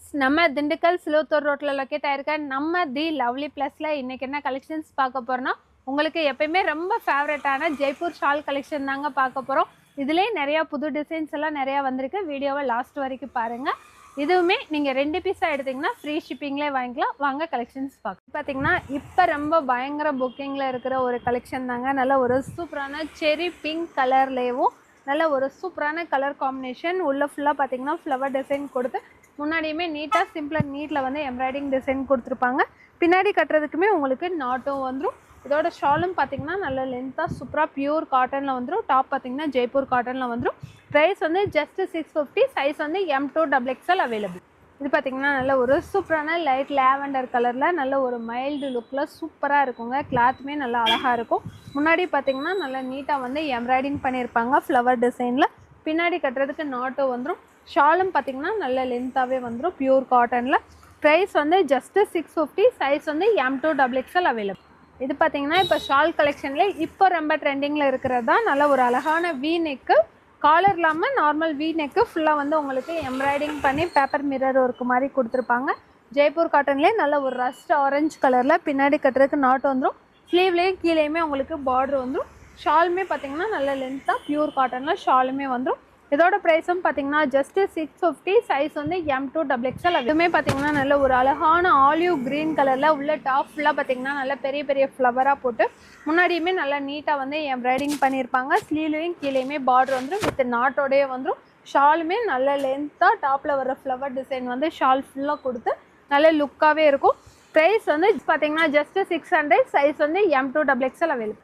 Friends, நம்ம திண்டுக்கல் சிலுவத்தூர் ரோட்டில் locate ஆயிருக்க நம்ம தி லவ்லி ப்ளஸில் இன்றைக்கி என்ன கலெக்ஷன்ஸ் பார்க்க போகிறோன்னா, உங்களுக்கு எப்பயுமே ரொம்ப ஃபேவரட்டான ஜெய்ப்பூர் ஷால் கலெக்ஷன் தாங்க பார்க்க போகிறோம். இதுலேயே நிறையா புது டிசைன்ஸ் எல்லாம் நிறையா வந்திருக்கு. வீடியோவை லாஸ்ட் வரைக்கும் பாருங்கள். இதுவுமே நீங்கள் 2 பீஸாக எடுத்திங்கன்னா ஃப்ரீ ஷிப்பிங்லேயே வாங்கிக்கலாம். வாங்க கலெக்ஷன்ஸ் பார்க்க. பார்த்தீங்கன்னா இப்போ ரொம்ப பயங்கர புக்கிங்கில் இருக்கிற ஒரு கலெக்ஷன் தாங்க. நல்ல ஒரு சூப்பரான செரி பிங்க் கலர்லேயும் நல்ல ஒரு சூப்பரான கலர் காம்பினேஷன். உள்ள ஃபுல்லாக பார்த்தீங்கன்னா ஃப்ளவர் டிசைன் கொடுத்து முன்னாடியுமே நீட்டாக சிம்பிளாக நீட்டில் வந்து எம்ப்ராய்டிங் டிசைன் கொடுத்துருப்பாங்க. பின்னாடி கட்டுறதுக்குமே உங்களுக்கு நாட்டும் வந்துடும். இதோட ஷாலும் பார்த்தீங்கன்னா நல்ல லென்த்தாக சூப்பராக பியூர் காட்டனில் வந்துடும். டாப் பார்த்தீங்கன்னா ஜெய்ப்பூர் காட்டனில் வந்துடும். ப்ரைஸ் வந்து ஜஸ்ட் 650. சைஸ் வந்து M2XXL அவைலபிள். இது பார்த்தீங்கன்னா நல்ல ஒரு சூப்பரான லைட் லேவெண்டர் கலரில் நல்ல ஒரு மைல்டு லுக்கில் சூப்பராக இருக்குங்க. கிளாத்துமே நல்லா அழகாக இருக்கும். முன்னாடி பார்த்தீங்கன்னா நல்லா நீட்டாக வந்து எம்ப்ராய்டிங் பண்ணியிருப்பாங்க ஃப்ளவர் டிசைனில். பின்னாடி கட்டுறதுக்கு நாட்டோ வந்துடும். ஷாலும் பார்த்தீங்கன்னா நல்ல லென்த்தாகவே வந்துடும் பியூர் காட்டனில். ப்ரைஸ் வந்து ஜஸ்ட்டு 650. சைஸ் வந்து M2XXL அவைலபிள். இது பார்த்தீங்கன்னா இப்போ ஷால் கலெக்ஷனில் இப்போ ரொம்ப ட்ரெண்டிங்கில் இருக்கிறது தான். நல்ல ஒரு அழகான வி நெக்கு, காலர் இல்லாமல் நார்மல் வி நெக்கு ஃபுல்லாக வந்து உங்களுக்கு எம்ப்ராய்டிங் பண்ணி பேப்பர் மிரர் ஒர்க்கு மாதிரி கொடுத்துருப்பாங்க. ஜெய்ப்பூர் காட்டன்லேயே நல்ல ஒரு ரஸ்ட் ஆரஞ்சு கலரில் பின்னாடி கட்டுறதுக்கு நாட் வந்துடும். ஸ்லீவ்லேயும் கீழேயுமே உங்களுக்கு பார்டர் வந்துடும். ஷாலுமே பார்த்தீங்கன்னா நல்ல லென்த்தாக பியூர் காட்டனில் ஷாலுமே வந்துடும். இதோட ப்ரைஸும் பார்த்தீங்கன்னா ஜஸ்ட்டு 650. சைஸ் வந்து M2XXL. அதுவுமே பார்த்தீங்கன்னா நல்ல ஒரு அழகான ஆலிவ் க்ரீன் கலரில் உள்ள டாப் ஃபுல்லாக பார்த்தீங்கன்னா நல்ல பெரிய பெரிய ஃப்ளவராக போட்டு முன்னாடியுமே நல்லா நீட்டாக வந்து எம்ப்ராய்டிங் பண்ணியிருப்பாங்க. ஸ்லீவ்லையும் கீழேயுமே பார்டர் வந்துடும். வித் நாட்டோடையே வந்துடும். ஷாலுமே நல்ல லென்த்தாக டாப்பில் வர ஃப்ளவர் டிசைன் வந்து ஷால் ஃபுல்லாக கொடுத்து நல்ல லுக்காகவே இருக்கும். ப்ரைஸ் வந்து பார்த்தீங்கன்னா ஜஸ்ட்டு 600. சைஸ் வந்து M2XXL அவைலபிள்.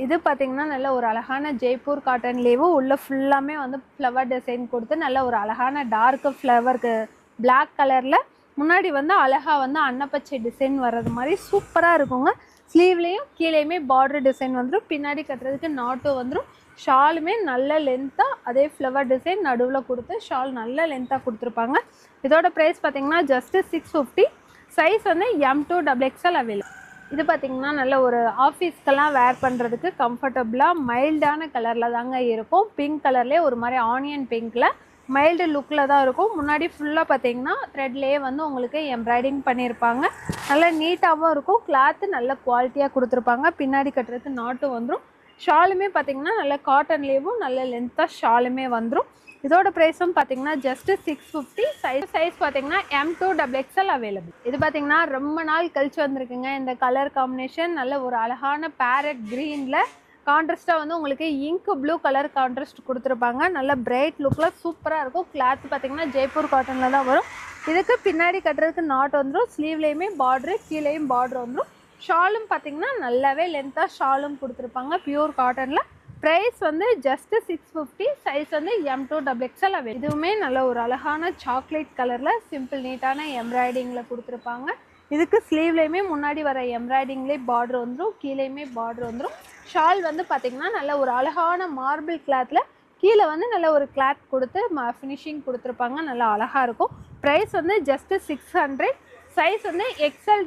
இது பார்த்தீங்கன்னா நல்ல ஒரு அழகான ஜெய்ப்பூர் காட்டன்லேயும் உள்ள ஃபுல்லாமே வந்து ஃப்ளவர் டிசைன் கொடுத்து நல்ல ஒரு அழகான டார்க்கு ஃப்ளவருக்கு பிளாக் கலரில் முன்னாடி வந்து அழகாக வந்து அன்னப்பச்சை டிசைன் வர்றது மாதிரி சூப்பராக இருக்குங்க. ஸ்லீவ்லேயும் கீழேயுமே பார்டர் டிசைன் வந்துடும். பின்னாடி கட்டுறதுக்கு நாட்டும் வந்துடும். ஷாலுமே நல்ல லென்த்தாக அதே ஃப்ளவர் டிசைன் நடுவில் கொடுத்து ஷால் நல்ல லென்த்தாக கொடுத்துருப்பாங்க. இதோட ப்ரைஸ் பார்த்தீங்கன்னா ஜஸ்ட்டு 650. சைஸ் வந்து M2XXL அவைலபிள். இது பார்த்திங்கன்னா நல்ல ஒரு ஆஃபீஸ்க்கெல்லாம் வேர் பண்ணுறதுக்கு கம்ஃபர்டபுளாக மைல்டான கலரில் தாங்க இருக்கும். பிங்க் கலர்லேயே ஒரு மாதிரி ஆனியன் பிங்க்கில் மைல்டு லுக்கில் தான் இருக்கும். முன்னாடி ஃபுல்லாக பார்த்திங்கன்னா த்ரெட்லேயே வந்து உங்களுக்கு எம்ப்ராய்டிங் பண்ணியிருப்பாங்க. நல்லா நீட்டாகவும் இருக்கும். கிளாத்து நல்ல குவாலிட்டியாக கொடுத்துருப்பாங்க. பின்னாடி கட்டுறதுக்கு நாட்டும் வந்துடும். ஷாலுமே பார்த்திங்கன்னா நல்ல காட்டன்லேயும் நல்ல லென்த்தாக ஷாலுமே வந்துடும். இதோட ப்ரைஸும் பார்த்தீங்கன்னா ஜஸ்ட்டு 650. சைஸ் பார்த்தீங்கன்னா M2XXL அவைலபிள். இது பார்த்தீங்கன்னா ரொம்ப நாள் கழிச்சு வந்திருக்குங்க இந்த கலர் காம்பினேஷன். நல்ல ஒரு அழகான பேரட் க்ரீனில் கான்ட்ராஸ்ட்டாக வந்து உங்களுக்கு இங்க் ப்ளூ கலர் கான்ட்ராஸ்ட் கொடுத்துருப்பாங்க. நல்ல பிரைட் லுக்கில் சூப்பராக இருக்கும். கிளாத் பார்த்தீங்கன்னா ஜெய்ப்பூர் காட்டனில் தான் வரும். இதுக்கு பின்னாடி கட்டுறதுக்கு நாட் வந்துடும். ஸ்லீவ்லேயுமே பார்ட்ரு கீழேயும் பார்ட்ரு வந்துடும். ஷாலும் பார்த்தீங்கன்னா நல்லாவே லென்த்தாக ஷாலும் கொடுத்துருப்பாங்க பியூர் காட்டனில். ப்ரைஸ் வந்து ஜஸ்ட்டு 650. சைஸ் வந்து M2XXL அவைலபிள். இதுவுமே நல்ல ஒரு அழகான சாக்லேட் கலரில் சிம்பிள் நீட்டான எம்ப்ராய்டிங்கில் கொடுத்துருப்பாங்க. இதுக்கு ஸ்லீவ்லேயுமே முன்னாடி வர எம்ப்ராய்டிங்லேயே பார்டர் வந்துடும். கீழேயுமே பார்டர் வந்துடும். ஷால் வந்து பார்த்திங்கன்னா நல்ல ஒரு அழகான மார்பிள் கிளாத்தில் கீழே வந்து நல்ல ஒரு கிளாத் கொடுத்து ஃபினிஷிங் கொடுத்துருப்பாங்க. நல்லா அழகாக இருக்கும். ப்ரைஸ் வந்து ஜஸ்ட்டு 600. சைஸ் வந்து XL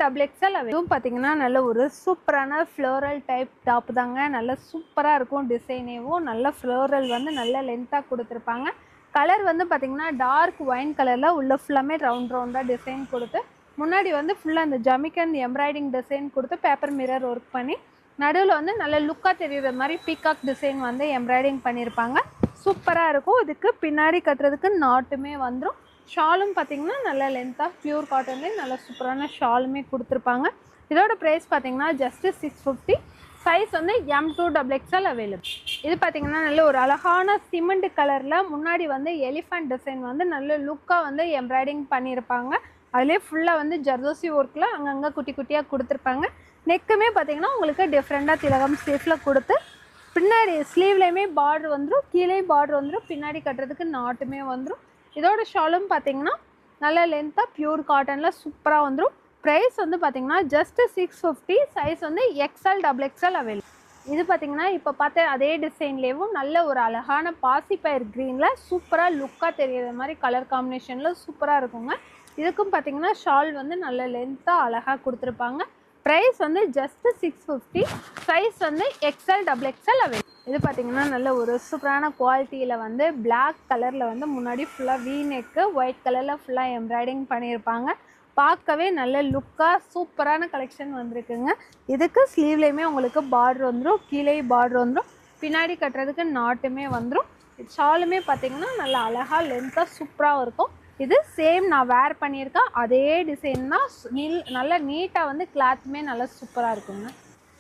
இதுவும் பார்த்தீங்கன்னா நல்ல ஒரு சூப்பரான ஃப்ளோரல் டைப் டாப் தாங்க. நல்ல சூப்பராக இருக்கும். டிசைனேவும் நல்ல ஃப்ளோரல் வந்து நல்ல லென்த்தாக கொடுத்துருப்பாங்க. கலர் வந்து பார்த்திங்கன்னா டார்க் ஒயின் கலரில் உள்ள ஃபுல்லாமே ரவுண்டாக டிசைன் கொடுத்து முன்னாடி வந்து ஃபுல்லாக அந்த ஜமிக்கன் எம்ப்ராய்டிங் டிசைன் கொடுத்து பேப்பர் மிரர் ஒர்க் பண்ணி நடுவில் வந்து நல்ல லுக்காக தெரியுற மாதிரி பீகாக் டிசைன் வந்து எம்ப்ராய்டிங் பண்ணியிருப்பாங்க. சூப்பராக இருக்கும். இதுக்கு பின்னாடி கட்டுறதுக்கு நாட்டுமே வந்துடும். ஷாலும் பார்த்திங்கன்னா நல்ல லென்த்தாக பியூர் காட்டன்லேயே நல்ல சூப்பரான ஷாலுமே கொடுத்துருப்பாங்க. இதோட ப்ரைஸ் பார்த்திங்கன்னா ஜஸ்ட்டு 650. சைஸ் வந்து M2XXL அவைலபிள். இது பார்த்திங்கன்னா நல்ல ஒரு அழகான சிமெண்ட் கலரில் முன்னாடி வந்து எலிஃபண்ட் டிசைன் வந்து நல்ல லுக்காக வந்து எம்ப்ராய்டிங் பண்ணியிருப்பாங்க. அதிலே ஃபுல்லாக வந்து ஜர்தோசி ஒர்க்கில் அங்கங்கே குட்டி குட்டியாக கொடுத்துருப்பாங்க. நெக்குமே பார்த்திங்கன்னா உங்களுக்கு டிஃப்ரெண்ட்டாக திலகம் ஸ்டேஃபில் கொடுத்து பின்னாடி ஸ்லீவ்லேயுமே பார்டர் வந்துடும். கீழே பார்டர் வந்துடும். பின்னாடி கட்டுறதுக்கு நாட்டுமே வந்துடும். இதோட ஷாலும் பார்த்தீங்கன்னா நல்ல லென்த்தாக பியூர் காட்டனில் சூப்பராக வந்துடும். ப்ரைஸ் வந்து பார்த்திங்கன்னா ஜஸ்ட்டு 650. சைஸ் வந்து XL அவைலபிள். இது பார்த்திங்கன்னா இப்போ பார்த்த அதே டிசைன்லேயும் நல்ல ஒரு அழகான பாசிப்பயிர் க்ரீனில் சூப்பராக லுக்காக தெரிகிற மாதிரி கலர் காம்பினேஷனில் சூப்பராக இருக்குங்க. இதுக்கும் பார்த்திங்கன்னா ஷால் வந்து நல்ல லென்த்தாக அழகாக கொடுத்துருப்பாங்க. ப்ரைஸ் வந்து ஜஸ்ட்டு 650. சைஸ் வந்து XL அவைலபிள். இது பார்த்தீங்கன்னா நல்ல ஒரு சூப்பரான குவாலிட்டியில் வந்து பிளாக் கலரில் வந்து முன்னாடி ஃபுல்லாக வீ நெக்கு ஒயிட் கலரில் ஃபுல்லாக எம்ப்ராய்டிங் பண்ணியிருப்பாங்க. பார்க்கவே நல்ல லுக்காக சூப்பரான கலெக்ஷன் வந்திருக்குங்க. இதுக்கு ஸ்லீவ்லேயுமே உங்களுக்கு பார்டர் வந்துடும், கீழே பார்டர் வந்துடும், பின்னாடி கட்டுறதுக்கு நாட்டுமே வந்துடும். ஷாலுமே பார்த்தீங்கன்னா நல்லா அழகாக லென்த்தாக சூப்பராக இருக்கும். இது சேம் நான் வேர் பண்ணியிருக்கேன் அதே டிசைன் தான். நல்லா நீட்டாக வந்து கிளாத்துமே நல்லா சூப்பராக இருக்குங்க.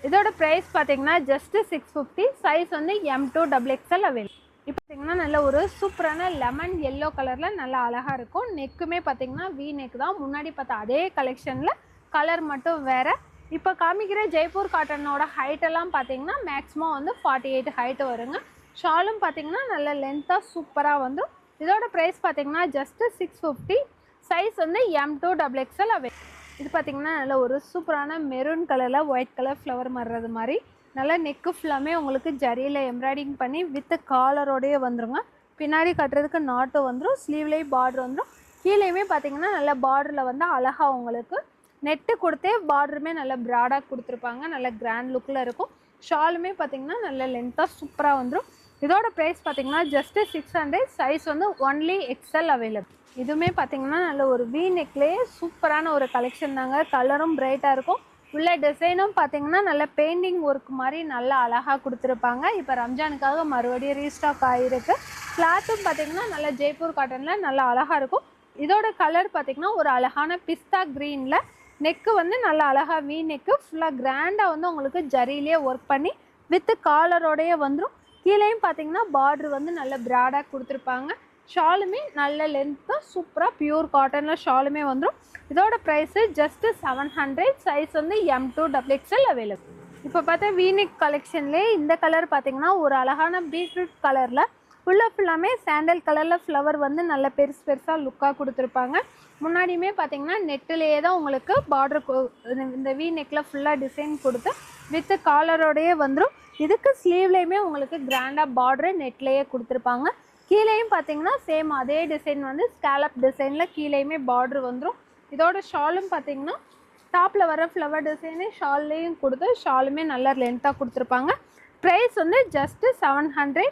இதோட ப்ரைஸ் பார்த்தீங்கன்னா ஜஸ்ட்டு 650. சைஸ் வந்து M2XXL அவைலபிள். இப்போ பார்த்தீங்கன்னா நல்ல ஒரு சூப்பரான லெமன் எல்லோ கலரில் நல்லா அழகாக இருக்கும். நெக்குமே பார்த்தீங்கன்னா வி நெக் தான். முன்னாடி பார்த்தா அதே கலெக்ஷனில் கலர் மட்டும் வேறு. இப்போ காமிக்கிற ஜெய்ப்பூர் காட்டனோட ஹைட்டெல்லாம் பார்த்தீங்கன்னா மேக்ஸிமம் வந்து 48 ஹைட்டு வருங்க. ஷாலும் பார்த்தீங்கன்னா நல்ல லென்த்தாக சூப்பராக வந்துடும். இதோட ப்ரைஸ் பார்த்தீங்கன்னா ஜஸ்ட்டு 650. சைஸ் வந்து M2XXL அவைலபிள். இது பார்த்தீங்கன்னா நல்ல ஒரு சூப்பரான மெரூன் கலரில் ஒயிட் கலர் ஃப்ளவர் மாறுறது மாதிரி நல்லா நெக்கு ஃபுல்லாமே உங்களுக்கு ஜரியில் எம்ப்ராய்டிங் பண்ணி வித் காலரோடையே வந்துருங்க. பின்னாடி கட்டுறதுக்கு நாட்டு வந்துடும், ஸ்லீவ்லேயே பார்டர் வந்துடும். கீழேயுமே பார்த்தீங்கன்னா நல்ல பார்டரில் வந்து அழகாக உங்களுக்கு நெட்டு கொடுத்தே பார்டருமே நல்ல ப்ராடாக கொடுத்துருப்பாங்க. நல்ல கிராண்ட் லுக்கில் இருக்கும். ஷாலுமே பார்த்தீங்கன்னா நல்ல லென்த்தாக சூப்பராக வந்துடும். இதோட ப்ரைஸ் பார்த்தீங்கன்னா ஜஸ்ட்டு 600. சைஸ் வந்து ஒன்லி XL அவைலபிள். இதுவுமே பார்த்தீங்கன்னா நல்ல ஒரு வி நெக்லேயே சூப்பரான ஒரு கலெக்ஷன் தாங்க. கலரும் பிரைட்டாக இருக்கும். உள்ள டிசைனும் பார்த்தீங்கன்னா நல்ல பெயிண்டிங் ஒர்க் மாதிரி நல்லா அழகாக கொடுத்துருப்பாங்க. இப்போ ரம்ஜானுக்காக மறுபடியும் ரீஸ்டாக் ஆகிருக்கு. கிளாத்தும் பார்த்தீங்கன்னா நல்ல ஜெய்ப்பூர் காட்டனில் நல்லா அழகாக இருக்கும். இதோட கலர் பார்த்தீங்கன்னா ஒரு அழகான பிஸ்தா க்ரீனில் நெக்கு வந்து நல்லா அழகாக வி நெக்கு ஃபுல்லாக கிராண்டாக வந்து உங்களுக்கு ஜரியிலே ஒர்க் பண்ணி வித்து காலரோடையே வந்துடும். கீழேயும் பார்த்தீங்கன்னா பார்டர் வந்து நல்ல ப்ராடாக கொடுத்துருப்பாங்க. ஷாலுமே நல்ல லென்த்தாக சூப்பராக பியூர் காட்டனில் ஷாலுமே வந்துடும். இதோட ப்ரைஸு ஜஸ்ட்டு 700. சைஸ் வந்து M2XXL அவைலபிள். இப்போ பார்த்தா வீனிக் கலெக்ஷன்லேயே இந்த கலர் பார்த்தீங்கன்னா ஒரு அழகான பீட்ரூட் கலரில் ஃபுல்லாமே சாண்டல் கலரில் ஃப்ளவர் வந்து நல்ல பெருசு பெருசாக லுக்காக கொடுத்துருப்பாங்க. முன்னாடியுமே பார்த்தீங்கன்னா நெட்டிலேயே தான் உங்களுக்கு பார்டர் இந்த வீ நெக்கில் ஃபுல்லாக டிசைன் கொடுத்து வித்து காலரோடையே வந்துடும். இதுக்கு ஸ்லீவ்லேயுமே உங்களுக்கு கிராண்டாக பார்டரு நெட்லேயே கொடுத்துருப்பாங்க. கீழேயும் பார்த்தீங்கன்னா சேம் அதே டிசைன் வந்து ஸ்கேலப் டிசைனில் கீழேயுமே பார்டர் வந்துடும். இதோட ஷாலும் பார்த்தீங்கன்னா டாப்பில் வர ஃப்ளவர் டிசைனு ஷால்லையும் கொடுத்து ஷாலுமே நல்லா லென்த்தாக கொடுத்துருப்பாங்க. ப்ரைஸ் வந்து ஜஸ்ட்டு 700.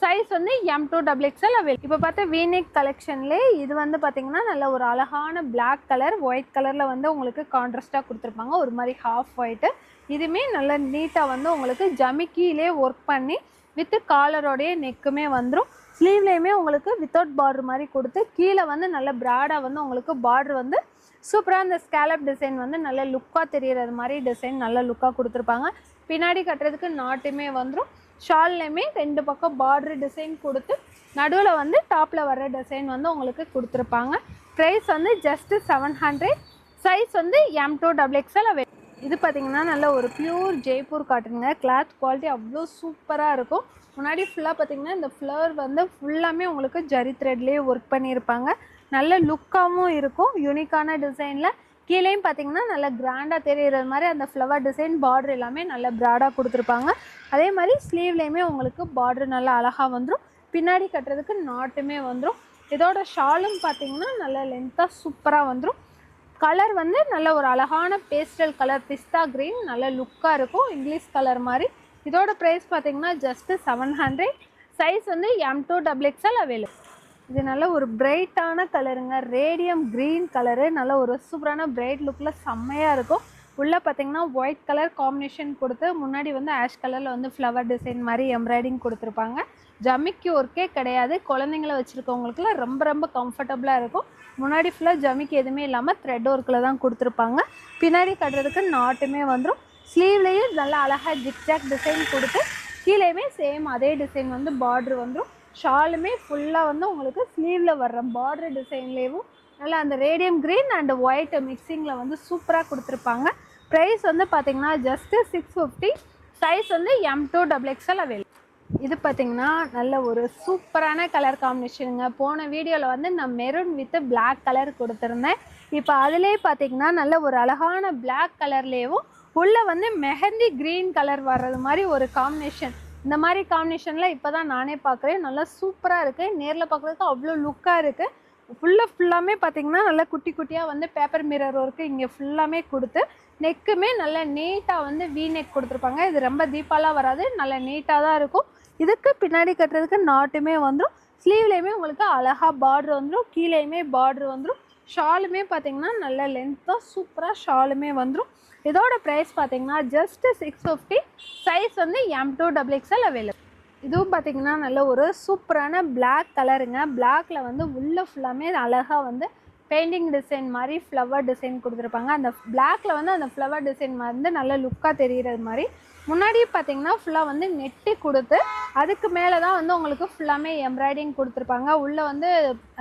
சைஸ் வந்து M2XXL அவைலபிள். இப்போ பார்த்தா வீனெக் கலெக்ஷன்லேயே இது வந்து பார்த்தீங்கன்னா நல்ல ஒரு அழகான பிளாக் கலர் ஒயிட் கலரில் வந்து உங்களுக்கு கான்ட்ராஸ்ட்டாக கொடுத்துருப்பாங்க. ஒரு மாதிரி ஹாஃப் ஒயிட்டு. இதுவுமே நல்லா நீட்டாக வந்து உங்களுக்கு ஜமிக்கிலே ஒர்க் பண்ணி வித்து காலரோடைய நெக்குமே வந்துடும். ஸ்லீவ்லேயுமே உங்களுக்கு வித்தவுட் பார்டர் மாதிரி கொடுத்து கீழே வந்து நல்ல ப்ராடாக வந்து உங்களுக்கு பார்டர் வந்து சூப்பராக இந்த ஸ்கேலப் டிசைன் வந்து நல்ல லுக்காக தெரிகிறது மாதிரி டிசைன் நல்ல லுக்காக கொடுத்துருப்பாங்க. பின்னாடி கட்டுறதுக்கு நாட்டுமே வந்துடும். ஷால்லையுமே 2 பக்கம் பார்டர் டிசைன் கொடுத்து நடுவில் வந்து டாப்பில் வர டிசைன் வந்து உங்களுக்கு கொடுத்துருப்பாங்க. ப்ரைஸ் வந்து ஜஸ்ட்டு 700. சைஸ் வந்து M2XXL அவைலபிள். இது பார்த்திங்கன்னா நல்ல ஒரு பியூர் ஜெய்ப்பூர் காட்டனுங்க. கிளாத் குவாலிட்டி அவ்வளோ சூப்பராக இருக்கும். முன்னாடி ஃபுல்லாக பார்த்திங்கன்னா இந்த ஃப்ளவர் வந்து ஃபுல்லாமே உங்களுக்கு ஜரி த்ரெட்லேயே ஒர்க் பண்ணியிருப்பாங்க. நல்ல லுக்காகவும் இருக்கும் யூனிக்கான டிசைனில். கீழேயும் பார்த்திங்கன்னா நல்ல கிராண்டாக தெரிகிறது மாதிரி அந்த ஃப்ளவர் டிசைன் பார்டர் எல்லாமே நல்ல ப்ராடாக கொடுத்துருப்பாங்க. அதே மாதிரி ஸ்லீவ்லேயுமே உங்களுக்கு பார்டர் நல்லா அழகாக வந்துடும். பின்னாடி கட்டுறதுக்கு நாட்டுமே வந்துடும். இதோட ஷாலும் பார்த்திங்கன்னா நல்ல லென்த்தாக சூப்பராக வந்துடும். கலர் வந்து நல்ல ஒரு அழகான பேஸ்டல் கலர் பிஸ்தா க்ரீன் நல்ல லுக்காக இருக்கும், இங்கிலீஷ் கலர் மாதிரி. இதோட ப்ரைஸ் பார்த்திங்கன்னா ஜஸ்ட்டு 700. சைஸ் வந்து M2XXL அவைலபிள். இது நல்ல ஒரு பிரைட்டான கலருங்க, ரேடியம் க்ரீன் கலரு. நல்ல ஒரு சூப்பரான பிரைட் லுக்கில் செம்மையாக இருக்கும். உள்ளே பார்த்திங்கன்னா ஒயிட் கலர் காம்பினேஷன் கொடுத்து முன்னாடி வந்து ஆஷ் கலரில் வந்து ஃப்ளவர் டிசைன் மாதிரி எம்ப்ராய்டிங் கொடுத்துருப்பாங்க. ஜமிக்கி ஒர்க்கே கிடையாது. குழந்தைங்கள வச்சுருக்கவங்களுக்குலாம் ரொம்ப ரொம்ப கம்ஃபர்டபுளாக இருக்கும். முன்னாடி ஃபுல்லாக ஜமிக்கி எதுவுமே இல்லாமல் த்ரெட் ஒர்க்கில் தான் கொடுத்துருப்பாங்க. பின்னாடி கட்டுறதுக்கு நாட்டுமே வந்துடும். ஸ்லீவ்லேயும் நல்லா அழகாக ஜிக்ஜாக் டிசைன் கொடுத்து கீழேயுமே சேம் அதே டிசைன் வந்து பார்டர் வந்துடும். ஷாலுமே ஃபுல்லாக வந்து உங்களுக்கு ஸ்லீவில் வர்ற பார்டர் டிசைன்லேயும் நல்லா அந்த ரேடியம் க்ரீன் அண்ட் ஒயிட் மிக்சிங்கில் வந்து சூப்பராக கொடுத்துருப்பாங்க. ப்ரைஸ் வந்து பார்த்திங்கன்னா ஜஸ்ட்டு 650. சைஸ் வந்து M2XXL அவைலபிள். இது பார்த்திங்கன்னா நல்ல ஒரு சூப்பரான கலர் காம்பினேஷனுங்க. போன வீடியோவில் வந்து நான் மெரூன் வித் பிளாக் கலர் கொடுத்துருந்தேன். இப்போ அதிலே பார்த்திங்கன்னா நல்ல ஒரு அழகான பிளாக் கலர்லேயும் உள்ளே வந்து மெஹந்தி க்ரீன் கலர் வர்றது மாதிரி ஒரு காம்பினேஷன். இந்த மாதிரி காம்பினேஷனில் இப்போ தான் நானே பார்க்குறேன். நல்லா சூப்பராக இருக்குது. நேரில் பார்க்குறதுக்கு அவ்வளோ லுக்காக இருக்குது. ஃபுல்லாமே பார்த்திங்கன்னா நல்லா குட்டி குட்டியாக வந்து பேப்பர் மிரர் ஒர்க்கு இங்கே ஃபுல்லாமே கொடுத்து நெக்குமே நல்லா நீட்டாக வந்து வீ நெக் கொடுத்துருப்பாங்க. இது ரொம்ப தீப்பாலாம் வராது, நல்லா நீட்டாக தான் இருக்கும். இதுக்கு பின்னாடி கட்டுறதுக்கு நாட்டுமே வந்துடும். ஸ்லீவ்லேயுமே உங்களுக்கு அழகாக பார்டர் வந்துடும், கீழேயுமே பார்டர் வந்துடும். ஷாலுமே பார்த்தீங்கன்னா நல்ல லென்த்தாக சூப்பராக ஷாலுமே வந்துடும். இதோட ப்ரைஸ் பார்த்தீங்கன்னா ஜஸ்ட் 650. சைஸ் வந்து M2XXL அவைலபிள். இதுவும் பார்த்தீங்கன்னா நல்ல ஒரு சூப்பரான பிளாக் கலருங்க. பிளாக்ல வந்து உள்ள ஃபுல்லாமே அழகாக வந்து பெயிண்டிங் டிசைன் மாதிரி ஃப்ளவர் டிசைன் கொடுத்துருப்பாங்க. அந்த பிளாக்ல வந்து அந்த ஃப்ளவர் டிசைன் வந்து நல்ல லுக்காக தெரிகிறது மாதிரி. முன்னாடி பார்த்தீங்கன்னா ஃபுல்லாக வந்து நெட்டு கொடுத்து அதுக்கு மேலே தான் வந்து உங்களுக்கு ஃபுல்லாமே எம்ப்ராய்டிங் கொடுத்துருப்பாங்க. உள்ளே வந்து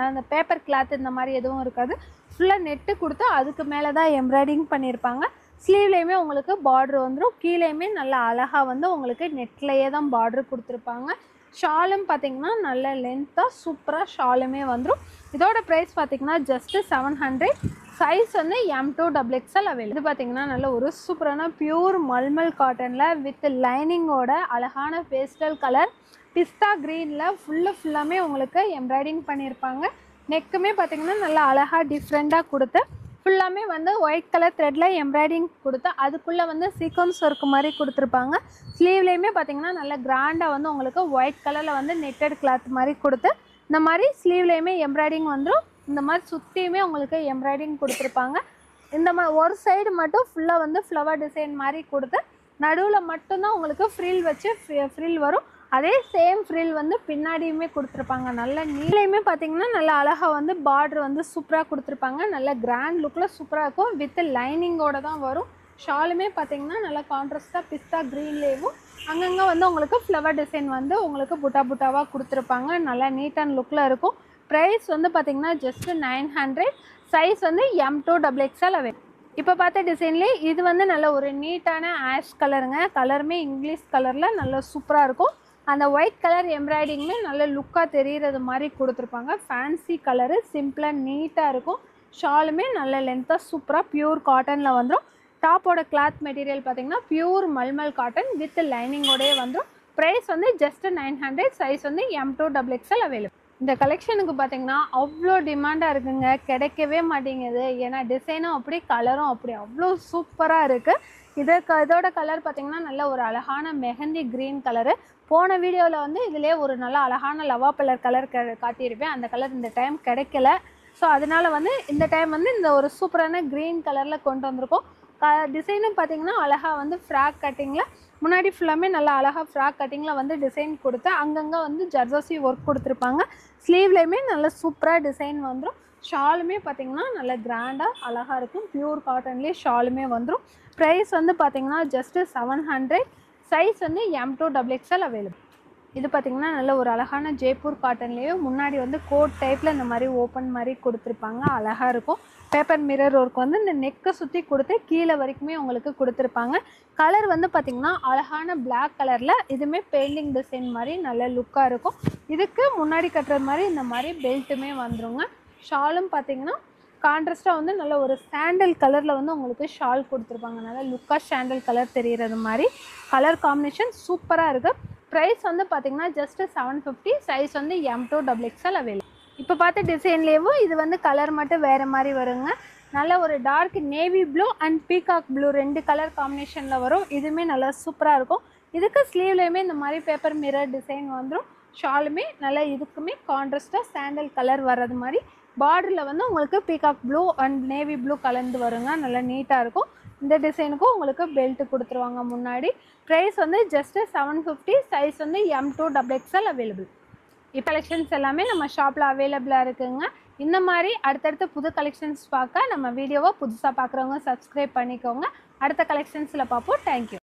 அந்த பேப்பர் கிளாத் இந்த மாதிரி எதுவும் இருக்காது. ஃபுல்லாக நெட்டு கொடுத்து அதுக்கு மேலே தான் எம்ப்ராய்டிங் பண்ணியிருப்பாங்க. ஸ்லீவ்லேயுமே உங்களுக்கு பார்ட்ரு வந்துடும், கீழேயுமே நல்லா அழகாக வந்து உங்களுக்கு நெட்லேயே தான் பார்ட்ரு கொடுத்துருப்பாங்க. ஷாலும் பார்த்தீங்கன்னா நல்ல லென்த்தாக சூப்பராக ஷாலுமே வந்துடும். இதோட ப்ரைஸ் பார்த்தீங்கன்னா ஜஸ்ட்டு 700. சைஸ் வந்து M2XXL அவைலபிள். இது பார்த்தீங்கன்னா நல்ல ஒரு சூப்பரான பியூர் மல்மல் காட்டனில் வித் லைனிங்கோட அழகான பேஸ்டல் கலர் பிஸ்தா க்ரீனில் ஃபுல்லாமே உங்களுக்கு எம்ப்ராய்டிங் பண்ணியிருப்பாங்க. நெக்குமே பார்த்தீங்கன்னா நல்லா அழகாக டிஃப்ரெண்ட்டாக கொடுத்து ஃபுல்லாமே வந்து ஒயிட் கலர் த்ரெட்டில் எம்ப்ராய்டிங் கொடுத்து அதுக்குள்ளே வந்து சீக்வன்ஸ் ஒர்க் மாதிரி கொடுத்துருப்பாங்க. ஸ்லீவ்லேயுமே பார்த்தீங்கன்னா நல்ல கிராண்டாக வந்து உங்களுக்கு ஒயிட் கலரில் வந்து நெட்டட் கிளாத் மாதிரி கொடுத்து இந்த மாதிரி ஸ்லீவ்லேயுமே எம்ப்ராய்டிங் வந்துடும். இந்த மாதிரி சுற்றியுமே உங்களுக்கு எம்ப்ராய்டிங் கொடுத்துருப்பாங்க. இந்த மாதிரி ஒரு சைடு மட்டும் ஃபுல்லாக வந்து ஃப்ளவர் டிசைன் மாதிரி கொடுத்து நடுவில் மட்டும்தான் உங்களுக்கு ஃப்ரில் வச்சு ஃப்ரில் வரும். அதே சேம் ஃப்ரில் வந்து பின்னாடியுமே கொடுத்துருப்பாங்க. நல்ல நீலையுமே பார்த்தீங்கன்னா நல்லா அழகாக வந்து பார்டர் வந்து சூப்பராக கொடுத்துருப்பாங்க. நல்ல கிராண்ட் லுக்கில் சூப்பராக இருக்கும். வித் லைனிங்கோட தான் வரும். ஷாலுமே பார்த்தீங்கன்னா நல்லா கான்ட்ராஸ்ட்டாக பிஸ்தா க்ரீன்லேயும் அங்கங்கே வந்து உங்களுக்கு ஃப்ளவர் டிசைன் வந்து உங்களுக்கு புட்டாவாக கொடுத்துருப்பாங்க. நல்லா நீட் அண்ட் லுக்கில் இருக்கும். ப்ரைஸ் வந்து பார்த்தீங்கன்னா ஜஸ்ட்டு 900. சைஸ் வந்து M2XXL அவைலபிள். இப்போ பார்த்த டிசைன்லேயே இது வந்து நல்ல ஒரு நீட்டான ஆஷ் கலருங்க. கலருமே இங்கிலீஷ் கலரில் நல்ல சூப்பராக இருக்கும். அந்த ஒயிட் கலர் எம்ப்ராய்டிங்குமே நல்ல லுக்காக தெரிகிறது மாதிரி கொடுத்துருப்பாங்க. ஃபேன்சி கலரு சிம்பிளாக நீட்டாக இருக்கும். ஷாலுமே நல்ல லென்த்தாக சூப்பராக பியூர் காட்டனில் வந்துடும். டாப்போட கிளாத் மெட்டீரியல் பார்த்திங்கன்னா பியூர் மல்மல் காட்டன் வித் லைனிங்கோடய வந்துடும். ப்ரைஸ் வந்து ஜஸ்ட்டு 900. சைஸ் வந்து M2XXL அவைலபிள். இந்த கலெக்ஷனுக்கு பார்த்தீங்கன்னா அவ்வளோ டிமாண்டாக இருக்குங்க, கிடைக்கவே மாட்டேங்குது. ஏன்னா டிசைனும் அப்படி கலரும் அப்படி அவ்வளோ சூப்பராக இருக்குது. இதோட கலர் பார்த்திங்கன்னா நல்ல ஒரு அழகான மெஹந்தி க்ரீன் கலரு. போன வீடியோவில் வந்து இதிலே ஒரு நல்ல அழகான லவா கலர் காட்டியிருப்பேன். அந்த கலர் இந்த டைம் கிடைக்கல. ஸோ அதனால் வந்து இந்த டைம் வந்து இந்த ஒரு சூப்பரான க்ரீன் கலரில் கொண்டு வந்திருக்கோம். டிசைனும் பார்த்திங்கன்னா அழகாக வந்து ஃப்ராக் கட்டிங்கில் முன்னாடி ஃபுல்லாமே நல்லா அழகாக ஃப்ராக் கட்டிங்கில் வந்து டிசைன் கொடுத்து அங்கங்கே வந்து ஜர்தோசி ஒர்க் கொடுத்துருப்பாங்க. ஸ்லீவ்லேயுமே நல்ல சூப்பராக டிசைன் வந்துடும். ஷாலுமே பார்த்திங்கன்னா நல்ல கிராண்டாக அழகாக இருக்கும். பியூர் காட்டன்லேயே ஷாலுமே வந்துடும். ப்ரைஸ் வந்து பார்த்திங்கன்னா ஜஸ்ட்டு 700. சைஸ் வந்து M2XXL அவைலபிள். இது பார்த்திங்கன்னா நல்ல ஒரு அழகான ஜெய்ப்பூர் காட்டன்லேயே முன்னாடி வந்து கோட் டைப்பில் இந்த மாதிரி ஓப்பன் மாதிரி கொடுத்துருப்பாங்க. அழகாக இருக்கும். பேப்பர் மிரர் ஒர்க் வந்து இந்த நெக்கை சுற்றி கொடுத்து கீழே வரைக்குமே உங்களுக்கு கொடுத்துருப்பாங்க. கலர் வந்து பார்த்திங்கன்னா அழகான பிளாக் கலரில் இதுவுமே பெயிண்டிங் டிசைன் மாதிரி நல்ல லுக்காக இருக்கும். இதுக்கு முன்னாடி கட்டுறது மாதிரி இந்த மாதிரி பெல்ட்டுமே வந்துடுங்க. ஷாலும் பார்த்திங்கன்னா கான்ட்ராஸ்ட்டாக வந்து நல்ல ஒரு சாண்டல் கலரில் வந்து உங்களுக்கு ஷால் கொடுத்துருப்பாங்க. நல்லா லுக்காக சாண்டல் கலர் தெரிகிறது மாதிரி கலர் காம்பினேஷன் சூப்பராக இருக்குது. ப்ரைஸ் வந்து பார்த்திங்கன்னா ஜஸ்ட்டு 750. சைஸ் வந்து M2XXL அவைலபிள். இப்போ பார்த்த டிசைன்லேயும் இது வந்து கலர் மட்டும் வேறு மாதிரி வருங்க. நல்ல ஒரு dark navy blue and peacock blue 2 colour காம்பினேஷனில் வரும். இதுவுமே நல்லா சூப்பராக இருக்கும். இதுக்கு ஸ்லீவ்லேயுமே இந்த மாதிரி பேப்பர் மிரர் டிசைன் வந்துடும். ஷாலுமே நல்லா இதுக்குமே கான்ட்ராஸ்ட்டாக சாண்டல் கலர் வர்றது மாதிரி பார்டரில் வந்து உங்களுக்கு peacock blue and navy blue கலந்து வருங்க. நல்லா நீட்டாக இருக்கும். இந்த டிசைனுக்கும் உங்களுக்கு பெல்ட் கொடுத்துருவாங்க முன்னாடி. ப்ரைஸ் வந்து ஜஸ்ட்டு 750. சைஸ் வந்து M2XXL அவைலபிள். இப்போ கலெக்ஷன்ஸ் எல்லாமே நம்ம ஷாப்பில் அவைலபிளாக இருக்குங்க. இந்த மாதிரி அடுத்தடுத்த புது கலெக்ஷன்ஸ் பார்க்க நம்ம வீடியோவை புதுசாக பார்க்குறவங்க சப்ஸ்கிரைப் பண்ணிக்கோங்க. அடுத்த கலெக்ஷன்ஸில் பார்ப்போம். தேங்க்யூ.